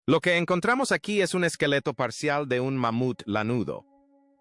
Lo que encontramos aquí es un esqueleto parcial de un mamut lanudo.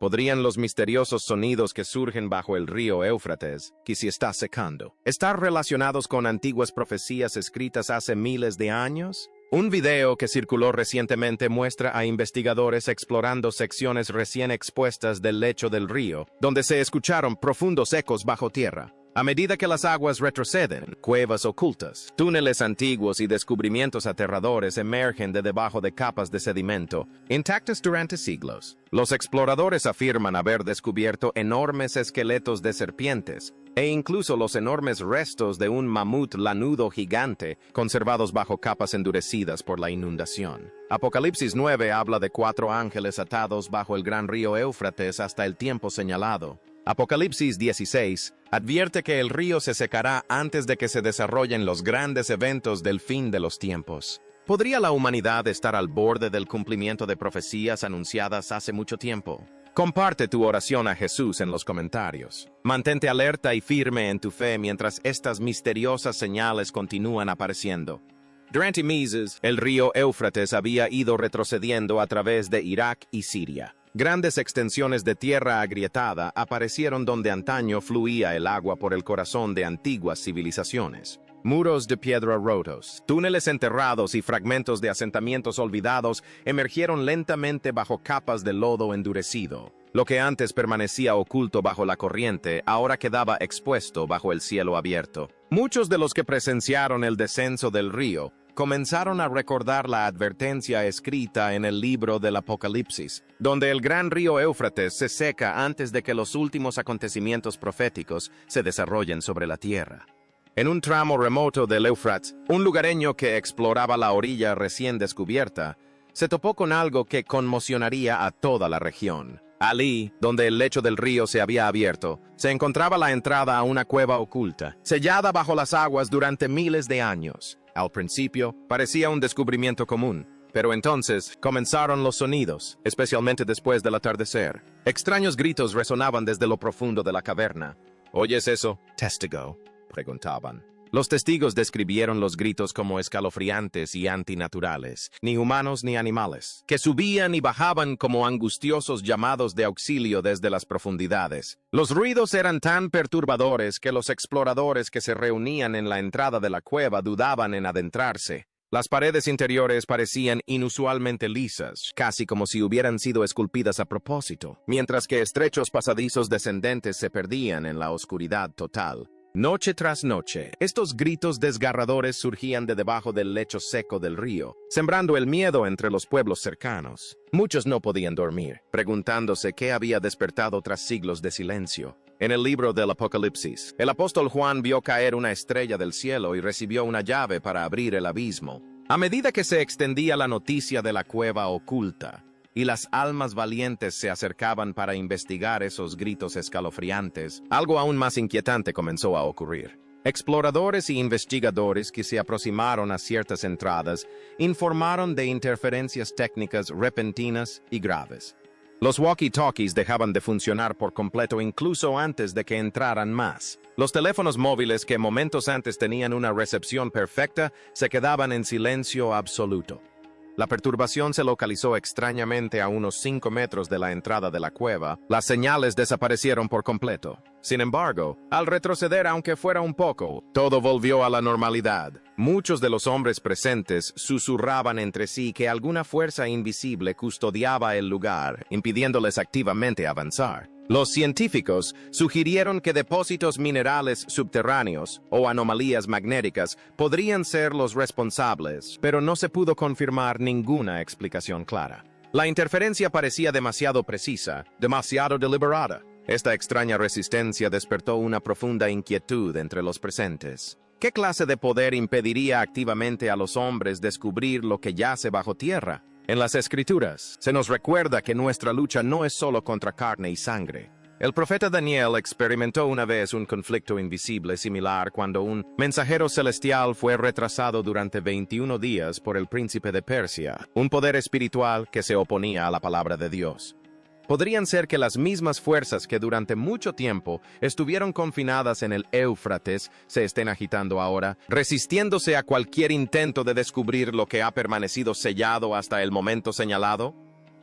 ¿Podrían los misteriosos sonidos que surgen bajo el río Éufrates, que se está secando, estar relacionados con antiguas profecías escritas hace miles de años? Un video que circuló recientemente muestra a investigadores explorando secciones recién expuestas del lecho del río, donde se escucharon profundos ecos bajo tierra. A medida que las aguas retroceden, cuevas ocultas, túneles antiguos y descubrimientos aterradores emergen de debajo de capas de sedimento, intactas durante siglos. Los exploradores afirman haber descubierto enormes esqueletos de serpientes, e incluso los enormes restos de un mamut lanudo gigante, conservados bajo capas endurecidas por la inundación. Apocalipsis 9 habla de 4 ángeles atados bajo el gran río Éufrates hasta el tiempo señalado. Apocalipsis 16 advierte que el río se secará antes de que se desarrollen los grandes eventos del fin de los tiempos. ¿Podría la humanidad estar al borde del cumplimiento de profecías anunciadas hace mucho tiempo? Comparte tu oración a Jesús en los comentarios. Mantente alerta y firme en tu fe mientras estas misteriosas señales continúan apareciendo. Durante meses, el río Éufrates había ido retrocediendo a través de Irak y Siria. Grandes extensiones de tierra agrietada aparecieron donde antaño fluía el agua por el corazón de antiguas civilizaciones. Muros de piedra rotos, túneles enterrados y fragmentos de asentamientos olvidados emergieron lentamente bajo capas de lodo endurecido. Lo que antes permanecía oculto bajo la corriente, ahora quedaba expuesto bajo el cielo abierto. Muchos de los que presenciaron el descenso del río comenzaron a recordar la advertencia escrita en el libro del Apocalipsis, donde el gran río Éufrates se seca antes de que los últimos acontecimientos proféticos se desarrollen sobre la tierra. En un tramo remoto del Éufrates, un lugareño que exploraba la orilla recién descubierta, se topó con algo que conmocionaría a toda la región. Allí, donde el lecho del río se había abierto, se encontraba la entrada a una cueva oculta, sellada bajo las aguas durante miles de años. Al principio, parecía un descubrimiento común, pero entonces comenzaron los sonidos, especialmente después del atardecer. Extraños gritos resonaban desde lo profundo de la caverna. ¿Oyes eso, testigo?, preguntaban. Los testigos describieron los gritos como escalofriantes y antinaturales, ni humanos ni animales, que subían y bajaban como angustiosos llamados de auxilio desde las profundidades. Los ruidos eran tan perturbadores que los exploradores que se reunían en la entrada de la cueva dudaban en adentrarse. Las paredes interiores parecían inusualmente lisas, casi como si hubieran sido esculpidas a propósito, mientras que estrechos pasadizos descendentes se perdían en la oscuridad total. Noche tras noche, estos gritos desgarradores surgían de debajo del lecho seco del río, sembrando el miedo entre los pueblos cercanos. Muchos no podían dormir, preguntándose qué había despertado tras siglos de silencio. En el libro del Apocalipsis, el apóstol Juan vio caer una estrella del cielo y recibió una llave para abrir el abismo. A medida que se extendía la noticia de la cueva oculta, y las almas valientes se acercaban para investigar esos gritos escalofriantes, algo aún más inquietante comenzó a ocurrir. Exploradores y investigadores que se aproximaron a ciertas entradas informaron de interferencias técnicas repentinas y graves. Los walkie-talkies dejaban de funcionar por completo incluso antes de que entraran más. Los teléfonos móviles que momentos antes tenían una recepción perfecta se quedaban en silencio absoluto. La perturbación se localizó extrañamente a unos 5 metros de la entrada de la cueva. Las señales desaparecieron por completo. Sin embargo, al retroceder aunque fuera un poco, todo volvió a la normalidad. Muchos de los hombres presentes susurraban entre sí que alguna fuerza invisible custodiaba el lugar, impidiéndoles activamente avanzar. Los científicos sugirieron que depósitos minerales subterráneos o anomalías magnéticas podrían ser los responsables, pero no se pudo confirmar ninguna explicación clara. La interferencia parecía demasiado precisa, demasiado deliberada. Esta extraña resistencia despertó una profunda inquietud entre los presentes. ¿Qué clase de poder impediría activamente a los hombres descubrir lo que yace bajo tierra? En las Escrituras, se nos recuerda que nuestra lucha no es solo contra carne y sangre. El profeta Daniel experimentó una vez un conflicto invisible similar cuando un mensajero celestial fue retrasado durante 21 días por el príncipe de Persia, un poder espiritual que se oponía a la palabra de Dios. Podrían ser que las mismas fuerzas que durante mucho tiempo estuvieron confinadas en el Éufrates se estén agitando ahora, resistiéndose a cualquier intento de descubrir lo que ha permanecido sellado hasta el momento señalado.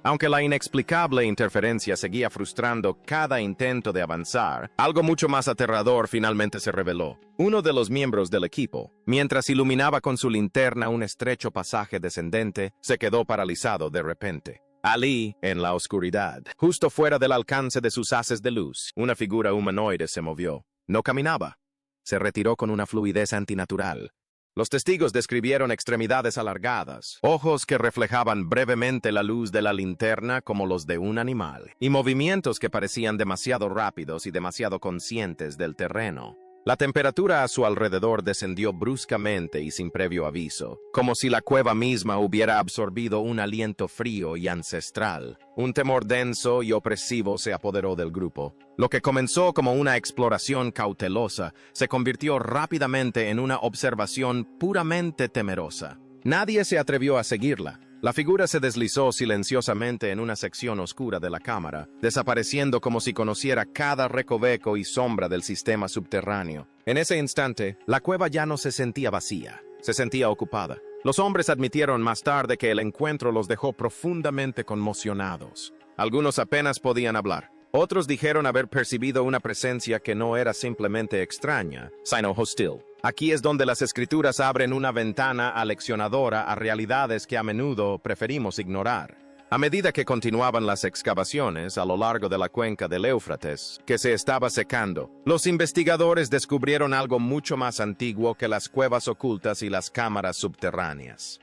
Aunque la inexplicable interferencia seguía frustrando cada intento de avanzar, algo mucho más aterrador finalmente se reveló. Uno de los miembros del equipo, mientras iluminaba con su linterna un estrecho pasaje descendente, se quedó paralizado de repente. Allí, en la oscuridad, justo fuera del alcance de sus haces de luz, una figura humanoide se movió. No caminaba. Se retiró con una fluidez antinatural. Los testigos describieron extremidades alargadas, ojos que reflejaban brevemente la luz de la linterna como los de un animal, y movimientos que parecían demasiado rápidos y demasiado conscientes del terreno. La temperatura a su alrededor descendió bruscamente y sin previo aviso, como si la cueva misma hubiera absorbido un aliento frío y ancestral. Un temor denso y opresivo se apoderó del grupo. Lo que comenzó como una exploración cautelosa se convirtió rápidamente en una observación puramente temerosa. Nadie se atrevió a seguirla. La figura se deslizó silenciosamente en una sección oscura de la cámara, desapareciendo como si conociera cada recoveco y sombra del sistema subterráneo. En ese instante, la cueva ya no se sentía vacía, se sentía ocupada. Los hombres admitieron más tarde que el encuentro los dejó profundamente conmocionados. Algunos apenas podían hablar. Otros dijeron haber percibido una presencia que no era simplemente extraña, sino hostil. Aquí es donde las escrituras abren una ventana aleccionadora a realidades que a menudo preferimos ignorar. A medida que continuaban las excavaciones a lo largo de la cuenca del Éufrates, que se estaba secando, los investigadores descubrieron algo mucho más antiguo que las cuevas ocultas y las cámaras subterráneas.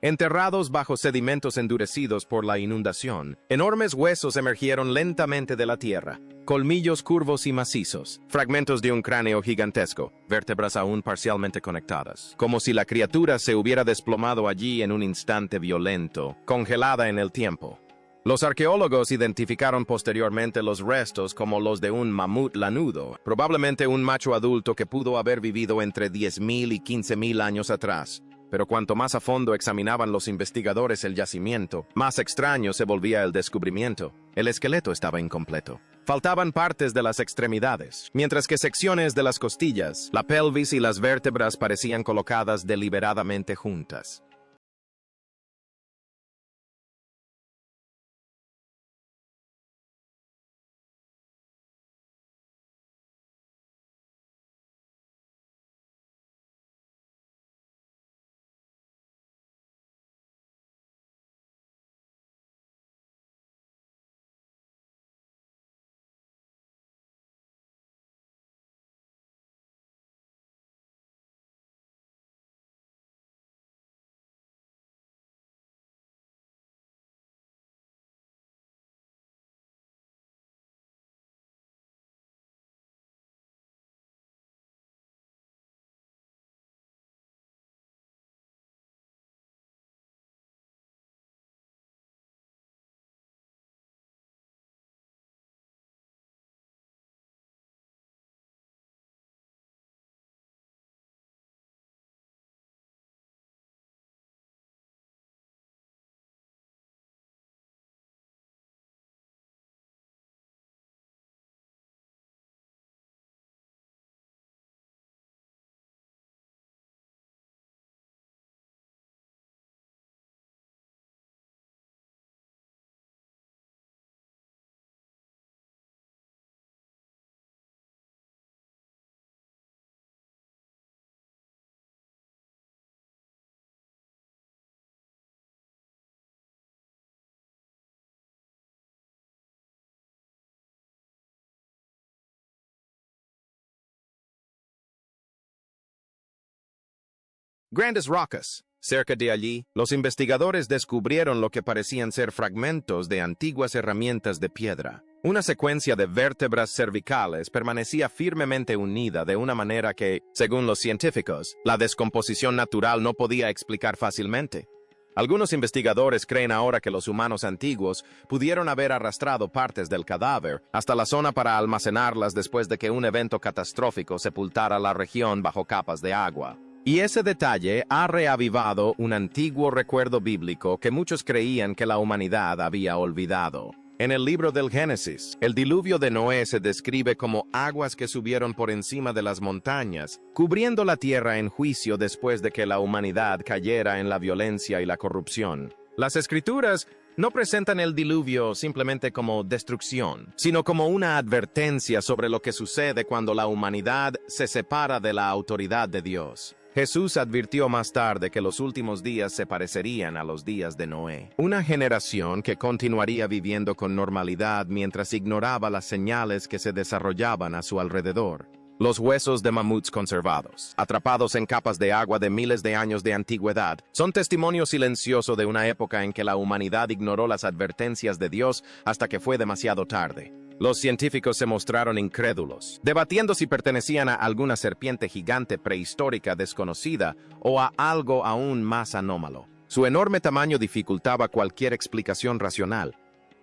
Enterrados bajo sedimentos endurecidos por la inundación, enormes huesos emergieron lentamente de la tierra, colmillos curvos y macizos, fragmentos de un cráneo gigantesco, vértebras aún parcialmente conectadas, como si la criatura se hubiera desplomado allí en un instante violento, congelada en el tiempo. Los arqueólogos identificaron posteriormente los restos como los de un mamut lanudo, probablemente un macho adulto que pudo haber vivido entre 10.000 y 15.000 años atrás. Pero cuanto más a fondo examinaban los investigadores el yacimiento, más extraño se volvía el descubrimiento. El esqueleto estaba incompleto. Faltaban partes de las extremidades, mientras que secciones de las costillas, la pelvis y las vértebras parecían colocadas deliberadamente juntas. Grandes rocas. Cerca de allí, los investigadores descubrieron lo que parecían ser fragmentos de antiguas herramientas de piedra. Una secuencia de vértebras cervicales permanecía firmemente unida de una manera que, según los científicos, la descomposición natural no podía explicar fácilmente. Algunos investigadores creen ahora que los humanos antiguos pudieron haber arrastrado partes del cadáver hasta la zona para almacenarlas después de que un evento catastrófico sepultara la región bajo capas de agua. Y ese detalle ha reavivado un antiguo recuerdo bíblico que muchos creían que la humanidad había olvidado. En el libro del Génesis, el diluvio de Noé se describe como aguas que subieron por encima de las montañas, cubriendo la tierra en juicio después de que la humanidad cayera en la violencia y la corrupción. Las Escrituras no presentan el diluvio simplemente como destrucción, sino como una advertencia sobre lo que sucede cuando la humanidad se separa de la autoridad de Dios. Jesús advirtió más tarde que los últimos días se parecerían a los días de Noé. Una generación que continuaría viviendo con normalidad mientras ignoraba las señales que se desarrollaban a su alrededor. Los huesos de mamuts conservados, atrapados en capas de agua de miles de años de antigüedad, son testimonio silencioso de una época en que la humanidad ignoró las advertencias de Dios hasta que fue demasiado tarde. Los científicos se mostraron incrédulos, debatiendo si pertenecían a alguna serpiente gigante prehistórica desconocida o a algo aún más anómalo. Su enorme tamaño dificultaba cualquier explicación racional.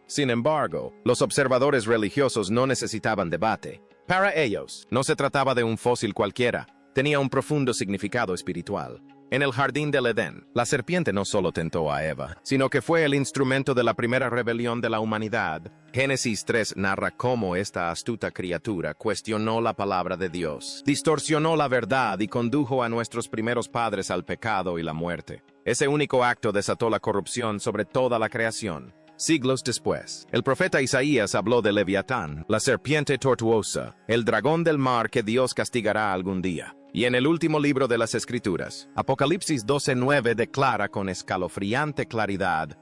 Sin embargo, los observadores religiosos no necesitaban debate. Para ellos, no se trataba de un fósil cualquiera, tenía un profundo significado espiritual. En el jardín del Edén, la serpiente no solo tentó a Eva, sino que fue el instrumento de la primera rebelión de la humanidad. Génesis 3 narra cómo esta astuta criatura cuestionó la palabra de Dios, distorsionó la verdad y condujo a nuestros primeros padres al pecado y la muerte. Ese único acto desató la corrupción sobre toda la creación. Siglos después, el profeta Isaías habló de Leviatán, la serpiente tortuosa, el dragón del mar que Dios castigará algún día. Y en el último libro de las Escrituras, Apocalipsis 12:9 declara con escalofriante claridad: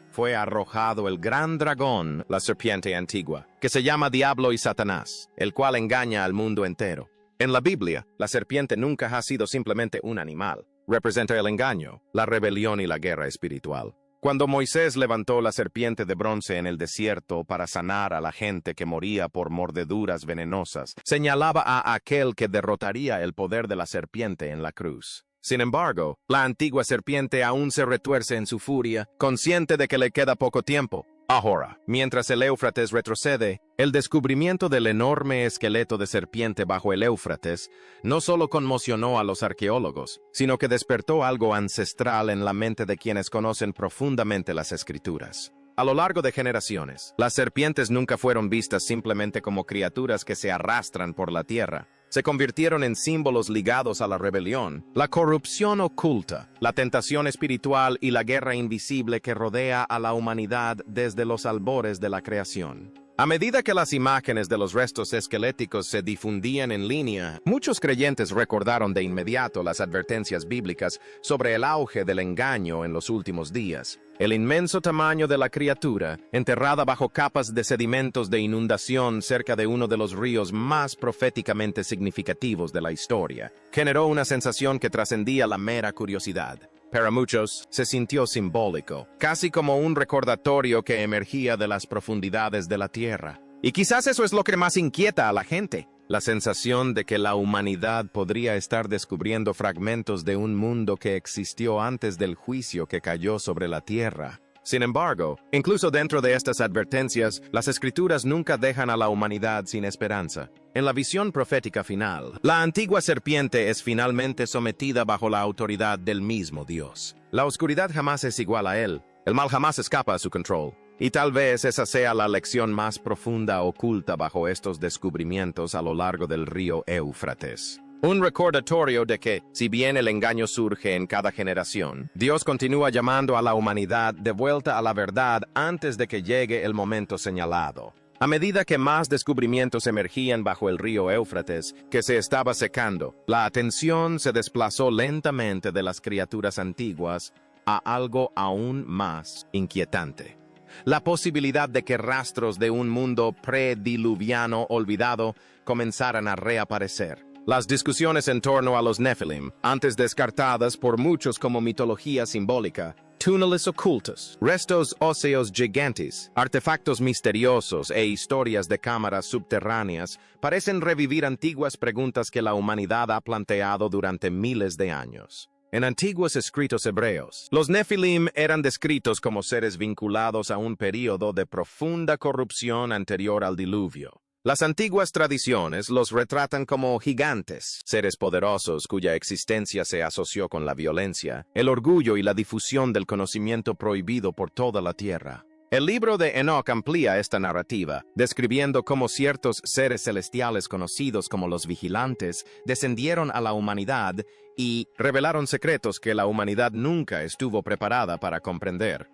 fue arrojado el gran dragón, la serpiente antigua, que se llama Diablo y Satanás, el cual engaña al mundo entero. En la Biblia, la serpiente nunca ha sido simplemente un animal. Representa el engaño, la rebelión y la guerra espiritual. Cuando Moisés levantó la serpiente de bronce en el desierto para sanar a la gente que moría por mordeduras venenosas, señalaba a aquel que derrotaría el poder de la serpiente en la cruz. Sin embargo, la antigua serpiente aún se retuerce en su furia, consciente de que le queda poco tiempo. Ahora, mientras el Éufrates retrocede, el descubrimiento del enorme esqueleto de serpiente bajo el Éufrates no solo conmocionó a los arqueólogos, sino que despertó algo ancestral en la mente de quienes conocen profundamente las Escrituras. A lo largo de generaciones, las serpientes nunca fueron vistas simplemente como criaturas que se arrastran por la tierra. Se convirtieron en símbolos ligados a la rebelión, la corrupción oculta, la tentación espiritual y la guerra invisible que rodea a la humanidad desde los albores de la creación. A medida que las imágenes de los restos esqueléticos se difundían en línea, muchos creyentes recordaron de inmediato las advertencias bíblicas sobre el auge del engaño en los últimos días. El inmenso tamaño de la criatura, enterrada bajo capas de sedimentos de inundación cerca de uno de los ríos más proféticamente significativos de la historia, generó una sensación que trascendía la mera curiosidad. Para muchos, se sintió simbólico, casi como un recordatorio que emergía de las profundidades de la tierra. Y quizás eso es lo que más inquieta a la gente, la sensación de que la humanidad podría estar descubriendo fragmentos de un mundo que existió antes del juicio que cayó sobre la tierra. Sin embargo, incluso dentro de estas advertencias, las Escrituras nunca dejan a la humanidad sin esperanza. En la visión profética final, la antigua serpiente es finalmente sometida bajo la autoridad del mismo Dios. La oscuridad jamás es igual a él, el mal jamás escapa a su control. Y tal vez esa sea la lección más profunda oculta bajo estos descubrimientos a lo largo del río Éufrates. Un recordatorio de que, si bien el engaño surge en cada generación, Dios continúa llamando a la humanidad de vuelta a la verdad antes de que llegue el momento señalado. A medida que más descubrimientos emergían bajo el río Éufrates, que se estaba secando, la atención se desplazó lentamente de las criaturas antiguas a algo aún más inquietante. La posibilidad de que rastros de un mundo prediluviano olvidado comenzaran a reaparecer. Las discusiones en torno a los Nephilim, antes descartadas por muchos como mitología simbólica, túneles ocultos, restos óseos gigantes, artefactos misteriosos e historias de cámaras subterráneas, parecen revivir antiguas preguntas que la humanidad ha planteado durante miles de años. En antiguos escritos hebreos, los Nephilim eran descritos como seres vinculados a un período de profunda corrupción anterior al diluvio. Las antiguas tradiciones los retratan como gigantes, seres poderosos cuya existencia se asoció con la violencia, el orgullo y la difusión del conocimiento prohibido por toda la tierra. El libro de Enoch amplía esta narrativa, describiendo cómo ciertos seres celestiales conocidos como los vigilantes descendieron a la humanidad y revelaron secretos que la humanidad nunca estuvo preparada para comprender.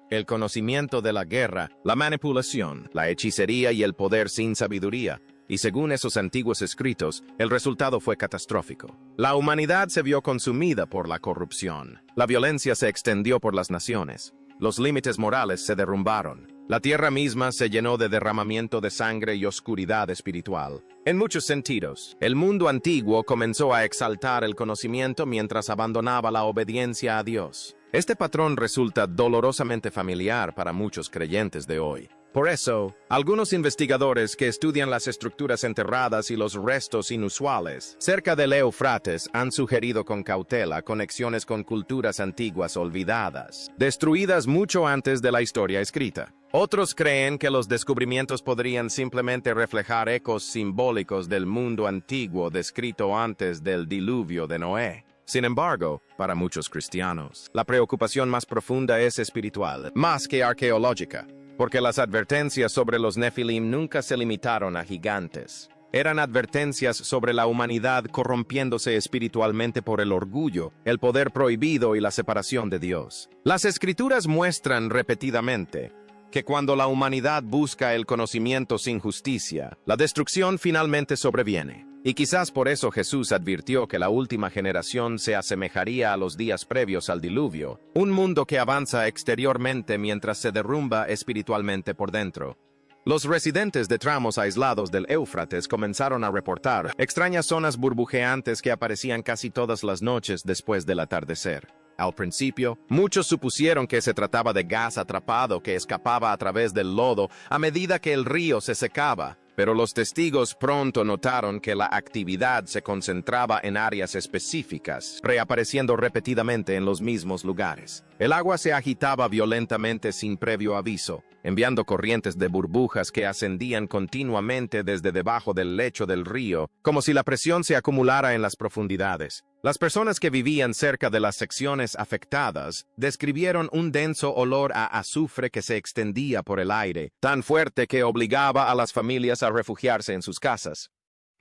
El conocimiento de la guerra, la manipulación, la hechicería y el poder sin sabiduría. Y según esos antiguos escritos, el resultado fue catastrófico. La humanidad se vio consumida por la corrupción. La violencia se extendió por las naciones. Los límites morales se derrumbaron. La tierra misma se llenó de derramamiento de sangre y oscuridad espiritual. En muchos sentidos, el mundo antiguo comenzó a exaltar el conocimiento mientras abandonaba la obediencia a Dios. Este patrón resulta dolorosamente familiar para muchos creyentes de hoy. Por eso, algunos investigadores que estudian las estructuras enterradas y los restos inusuales cerca del Éufrates han sugerido con cautela conexiones con culturas antiguas olvidadas, destruidas mucho antes de la historia escrita. Otros creen que los descubrimientos podrían simplemente reflejar ecos simbólicos del mundo antiguo descrito antes del diluvio de Noé. Sin embargo, para muchos cristianos, la preocupación más profunda es espiritual, más que arqueológica. Porque las advertencias sobre los Nefilim nunca se limitaron a gigantes. Eran advertencias sobre la humanidad corrompiéndose espiritualmente por el orgullo, el poder prohibido y la separación de Dios. Las Escrituras muestran repetidamente que cuando la humanidad busca el conocimiento sin justicia, la destrucción finalmente sobreviene. Y quizás por eso Jesús advirtió que la última generación se asemejaría a los días previos al diluvio, un mundo que avanza exteriormente mientras se derrumba espiritualmente por dentro. Los residentes de tramos aislados del Éufrates comenzaron a reportar extrañas zonas burbujeantes que aparecían casi todas las noches después del atardecer. Al principio, muchos supusieron que se trataba de gas atrapado que escapaba a través del lodo a medida que el río se secaba. Pero los testigos pronto notaron que la actividad se concentraba en áreas específicas, reapareciendo repetidamente en los mismos lugares. El agua se agitaba violentamente sin previo aviso, enviando corrientes de burbujas que ascendían continuamente desde debajo del lecho del río, como si la presión se acumulara en las profundidades. Las personas que vivían cerca de las secciones afectadas describieron un denso olor a azufre que se extendía por el aire, tan fuerte que obligaba a las familias a refugiarse en sus casas.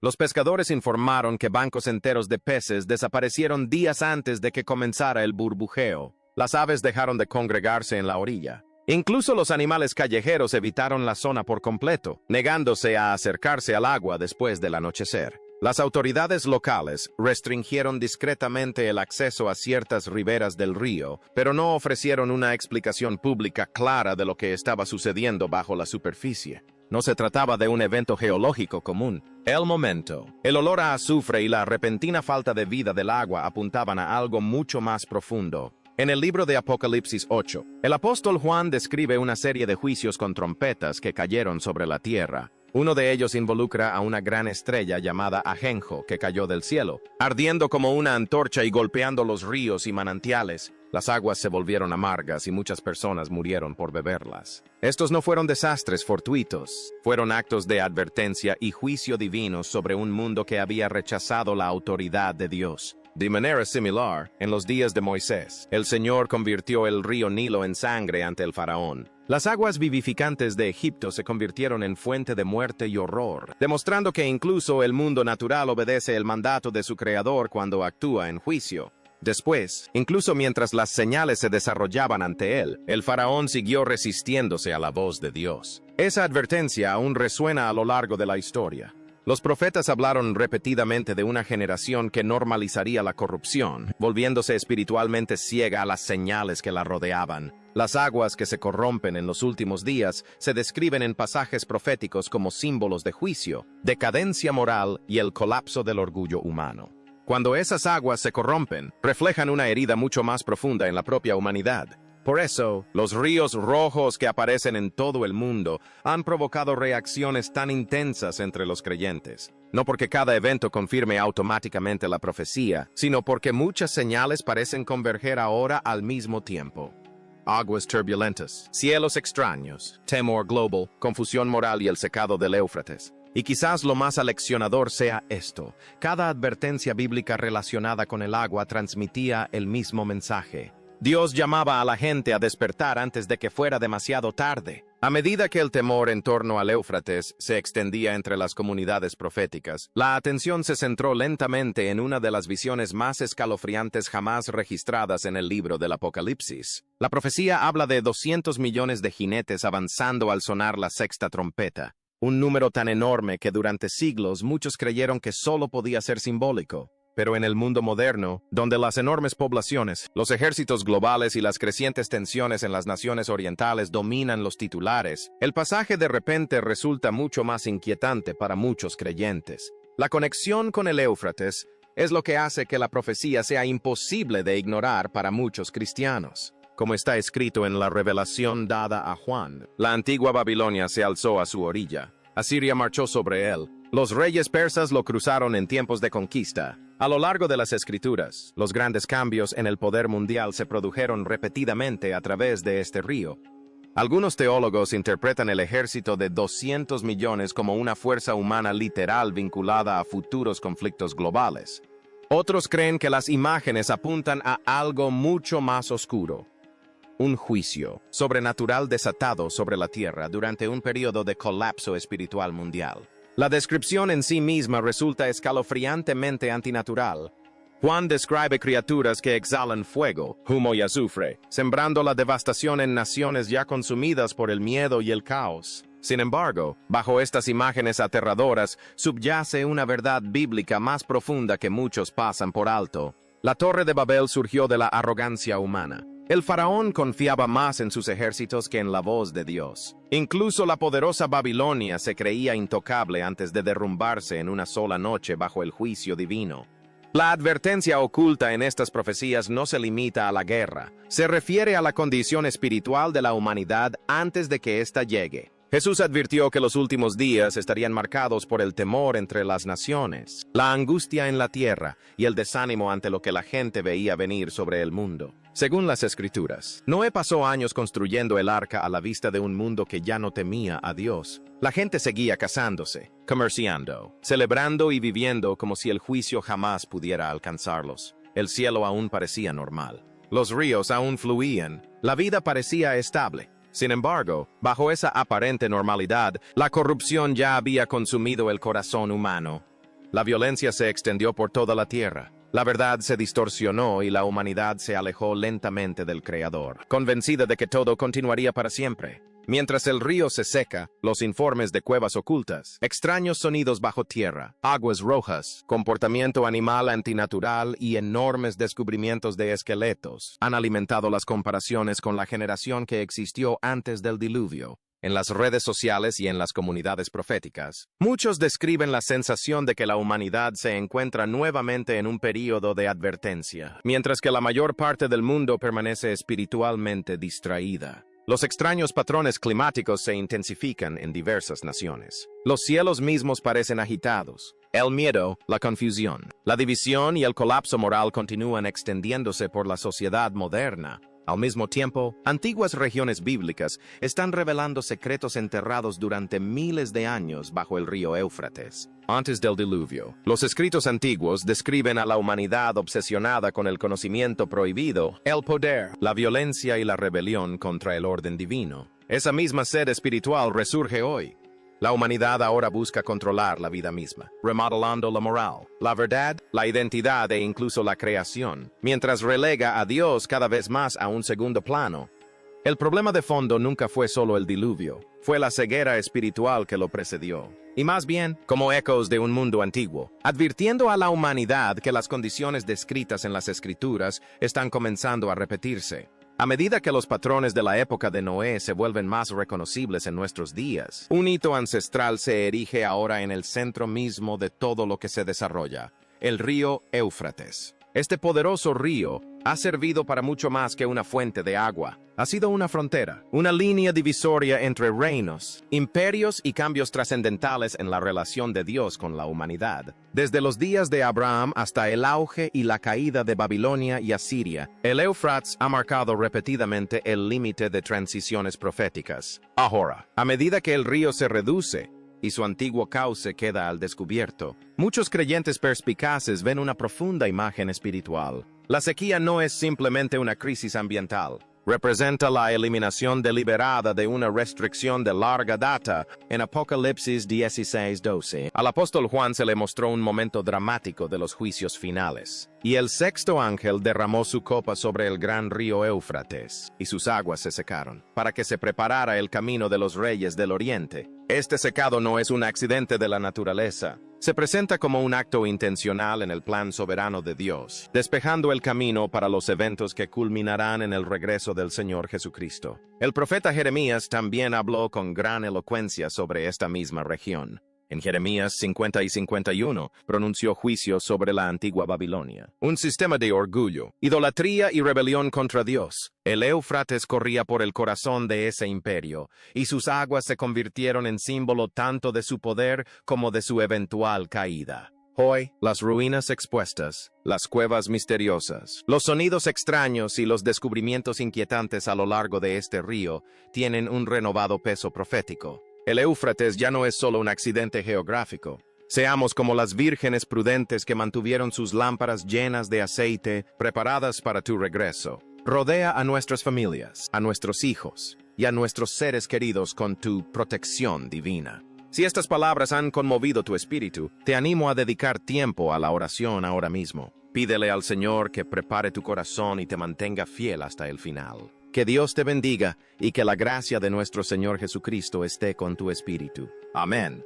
Los pescadores informaron que bancos enteros de peces desaparecieron días antes de que comenzara el burbujeo. Las aves dejaron de congregarse en la orilla. Incluso los animales callejeros evitaron la zona por completo, negándose a acercarse al agua después del anochecer. Las autoridades locales restringieron discretamente el acceso a ciertas riberas del río, pero no ofrecieron una explicación pública clara de lo que estaba sucediendo bajo la superficie. No se trataba de un evento geológico común. El momento, el olor a azufre y la repentina falta de vida del agua apuntaban a algo mucho más profundo. En el libro de Apocalipsis 8, el apóstol Juan describe una serie de juicios con trompetas que cayeron sobre la tierra. Uno de ellos involucra a una gran estrella llamada Ajenjo que cayó del cielo, ardiendo como una antorcha y golpeando los ríos y manantiales. Las aguas se volvieron amargas y muchas personas murieron por beberlas. Estos no fueron desastres fortuitos, fueron actos de advertencia y juicio divino sobre un mundo que había rechazado la autoridad de Dios. De manera similar, en los días de Moisés, el Señor convirtió el río Nilo en sangre ante el faraón. Las aguas vivificantes de Egipto se convirtieron en fuente de muerte y horror, demostrando que incluso el mundo natural obedece el mandato de su creador cuando actúa en juicio. Después, incluso mientras las señales se desarrollaban ante él, el faraón siguió resistiéndose a la voz de Dios. Esa advertencia aún resuena a lo largo de la historia. Los profetas hablaron repetidamente de una generación que normalizaría la corrupción, volviéndose espiritualmente ciega a las señales que la rodeaban. Las aguas que se corrompen en los últimos días se describen en pasajes proféticos como símbolos de juicio, decadencia moral y el colapso del orgullo humano. Cuando esas aguas se corrompen, reflejan una herida mucho más profunda en la propia humanidad. Por eso, los ríos rojos que aparecen en todo el mundo han provocado reacciones tan intensas entre los creyentes. No porque cada evento confirme automáticamente la profecía, sino porque muchas señales parecen converger ahora al mismo tiempo. Aguas turbulentas, cielos extraños, temor global, confusión moral y el secado del Éufrates. Y quizás lo más aleccionador sea esto: cada advertencia bíblica relacionada con el agua transmitía el mismo mensaje. Dios llamaba a la gente a despertar antes de que fuera demasiado tarde. A medida que el temor en torno al Éufrates se extendía entre las comunidades proféticas, la atención se centró lentamente en una de las visiones más escalofriantes jamás registradas en el libro del Apocalipsis. La profecía habla de 200 millones de jinetes avanzando al sonar la sexta trompeta, un número tan enorme que durante siglos muchos creyeron que solo podía ser simbólico. Pero en el mundo moderno, donde las enormes poblaciones, los ejércitos globales y las crecientes tensiones en las naciones orientales dominan los titulares, el pasaje de repente resulta mucho más inquietante para muchos creyentes. La conexión con el Éufrates es lo que hace que la profecía sea imposible de ignorar para muchos cristianos. Como está escrito en la revelación dada a Juan, la antigua Babilonia se alzó a su orilla. Asiria marchó sobre él. Los reyes persas lo cruzaron en tiempos de conquista. A lo largo de las escrituras, los grandes cambios en el poder mundial se produjeron repetidamente a través de este río. Algunos teólogos interpretan el ejército de 200 millones como una fuerza humana literal vinculada a futuros conflictos globales. Otros creen que las imágenes apuntan a algo mucho más oscuro. Un juicio sobrenatural desatado sobre la tierra durante un periodo de colapso espiritual mundial. La descripción en sí misma resulta escalofriantemente antinatural. Juan describe criaturas que exhalan fuego, humo y azufre, sembrando la devastación en naciones ya consumidas por el miedo y el caos. Sin embargo, bajo estas imágenes aterradoras subyace una verdad bíblica más profunda que muchos pasan por alto. La Torre de Babel surgió de la arrogancia humana. El faraón confiaba más en sus ejércitos que en la voz de Dios. Incluso la poderosa Babilonia se creía intocable antes de derrumbarse en una sola noche bajo el juicio divino. La advertencia oculta en estas profecías no se limita a la guerra, se refiere a la condición espiritual de la humanidad antes de que ésta llegue. Jesús advirtió que los últimos días estarían marcados por el temor entre las naciones, la angustia en la tierra y el desánimo ante lo que la gente veía venir sobre el mundo. Según las Escrituras, Noé pasó años construyendo el arca a la vista de un mundo que ya no temía a Dios. La gente seguía casándose, comerciando, celebrando y viviendo como si el juicio jamás pudiera alcanzarlos. El cielo aún parecía normal. Los ríos aún fluían. La vida parecía estable. Sin embargo, bajo esa aparente normalidad, la corrupción ya había consumido el corazón humano. La violencia se extendió por toda la tierra. La verdad se distorsionó y la humanidad se alejó lentamente del Creador, convencida de que todo continuaría para siempre. Mientras el río se seca, los informes de cuevas ocultas, extraños sonidos bajo tierra, aguas rojas, comportamiento animal antinatural y enormes descubrimientos de esqueletos han alimentado las comparaciones con la generación que existió antes del diluvio. En las redes sociales y en las comunidades proféticas, muchos describen la sensación de que la humanidad se encuentra nuevamente en un período de advertencia, mientras que la mayor parte del mundo permanece espiritualmente distraída. Los extraños patrones climáticos se intensifican en diversas naciones. Los cielos mismos parecen agitados. El miedo, la confusión, la división y el colapso moral continúan extendiéndose por la sociedad moderna. Al mismo tiempo, antiguas regiones bíblicas están revelando secretos enterrados durante miles de años bajo el río Éufrates. Antes del diluvio, los escritos antiguos describen a la humanidad obsesionada con el conocimiento prohibido, el poder, la violencia y la rebelión contra el orden divino. Esa misma sed espiritual resurge hoy. La humanidad ahora busca controlar la vida misma, remodelando la moral, la verdad, la identidad e incluso la creación, mientras relega a Dios cada vez más a un segundo plano. El problema de fondo nunca fue solo el diluvio, fue la ceguera espiritual que lo precedió. Y más bien, como ecos de un mundo antiguo, advirtiendo a la humanidad que las condiciones descritas en las Escrituras están comenzando a repetirse. A medida que los patrones de la época de Noé se vuelven más reconocibles en nuestros días, un hito ancestral se erige ahora en el centro mismo de todo lo que se desarrolla, el río Éufrates. Este poderoso río ha servido para mucho más que una fuente de agua. Ha sido una frontera, una línea divisoria entre reinos, imperios y cambios trascendentales en la relación de Dios con la humanidad. Desde los días de Abraham hasta el auge y la caída de Babilonia y Asiria, el Éufrates ha marcado repetidamente el límite de transiciones proféticas. Ahora, a medida que el río se reduce, y su antiguo cauce queda al descubierto. Muchos creyentes perspicaces ven una profunda imagen espiritual. La sequía no es simplemente una crisis ambiental. Representa la eliminación deliberada de una restricción de larga data en Apocalipsis 16:12. Al apóstol Juan se le mostró un momento dramático de los juicios finales. Y el sexto ángel derramó su copa sobre el gran río Éufrates, y sus aguas se secaron, para que se preparara el camino de los reyes del oriente. Este secado no es un accidente de la naturaleza. Se presenta como un acto intencional en el plan soberano de Dios, despejando el camino para los eventos que culminarán en el regreso del Señor Jesucristo. El profeta Jeremías también habló con gran elocuencia sobre esta misma región. En Jeremías 50 y 51 pronunció juicio sobre la antigua Babilonia. Un sistema de orgullo, idolatría y rebelión contra Dios. El Éufrates corría por el corazón de ese imperio, y sus aguas se convirtieron en símbolo tanto de su poder como de su eventual caída. Hoy, las ruinas expuestas, las cuevas misteriosas, los sonidos extraños y los descubrimientos inquietantes a lo largo de este río tienen un renovado peso profético. El Éufrates ya no es solo un accidente geográfico. Seamos como las vírgenes prudentes que mantuvieron sus lámparas llenas de aceite, preparadas para tu regreso. Rodea a nuestras familias, a nuestros hijos y a nuestros seres queridos con tu protección divina. Si estas palabras han conmovido tu espíritu, te animo a dedicar tiempo a la oración ahora mismo. Pídele al Señor que prepare tu corazón y te mantenga fiel hasta el final. Que Dios te bendiga y que la gracia de nuestro Señor Jesucristo esté con tu espíritu. Amén.